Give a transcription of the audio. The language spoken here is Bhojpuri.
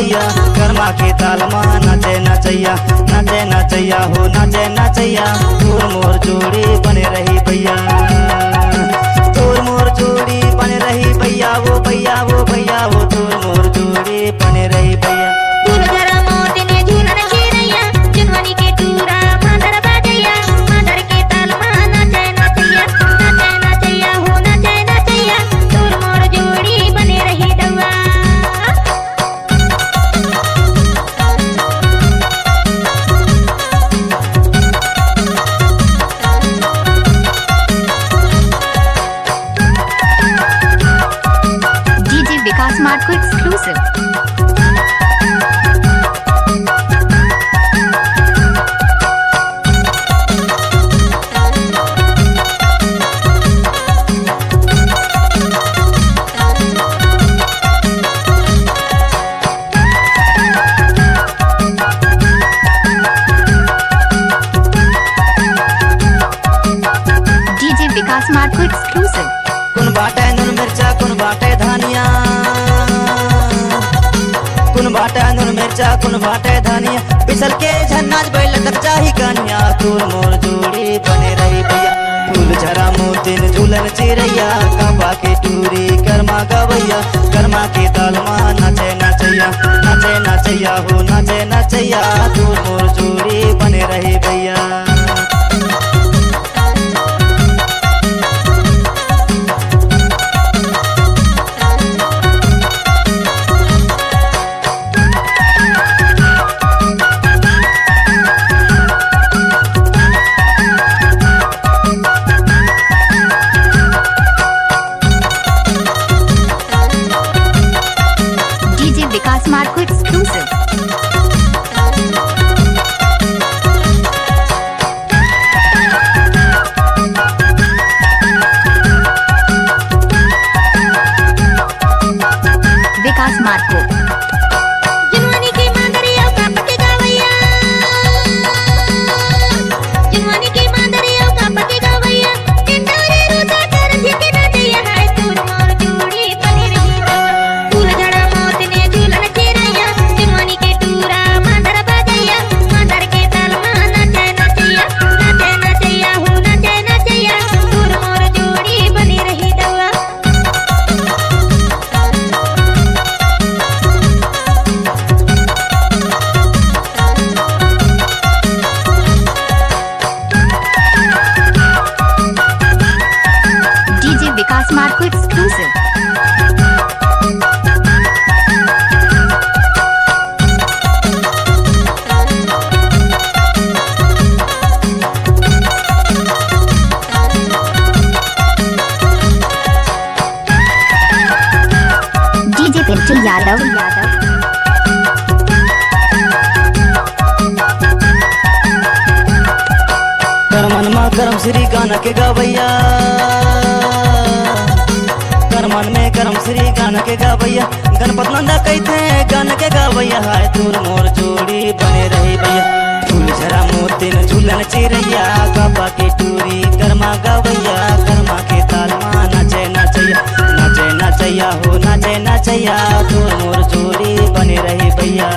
गवैया कर्मा के ताल मा नाचे नचैया हो नाचे नचैया तोर मोर जोड़ी बने रही भैया तोर मोर जोड़ी बने रही भैया वो भैया वो भैया वो तोर मोर जोड़ी बने रही भैया। Smart Co exclusive. DJ Vikas Smart Co exclusive. कुन बाटे नून मिर्चा कुन बाटे धनिया कुन बाटे नून मिर्चा कुन बाटे धनिया पिसल के झन्नाज बैल कच्चा ही कन्या तोर मोर जोड़ी बने रही भैया फूल झरा मोतिन झूलन चिरैया काबा के टूरी कर्मा गवैया कर्मा के ताल मा नाचे नचैया हो नाचे नचैया तोर मोर जोड़ी बने रही भैया। Vikas Smart Co exclusive. Vikas Smart Co. Vikas Smart Co exclusive. DJ Pintu Yadav. Karman मा करम श्री गाना के गवैया करमन में करम श्री गाना के गवैया गणपत नंदा कहते गाना के गवैया हाय तोर मोर जोड़ी बने रही भैया फूल झरा मोतिन झूलन चिरैया काबा के टूरी कर्मा गवैया कर्मा के ताल मा नाचे नचैया हो नाचे नचैया तोर मोर जोड़ी बने रही भैया।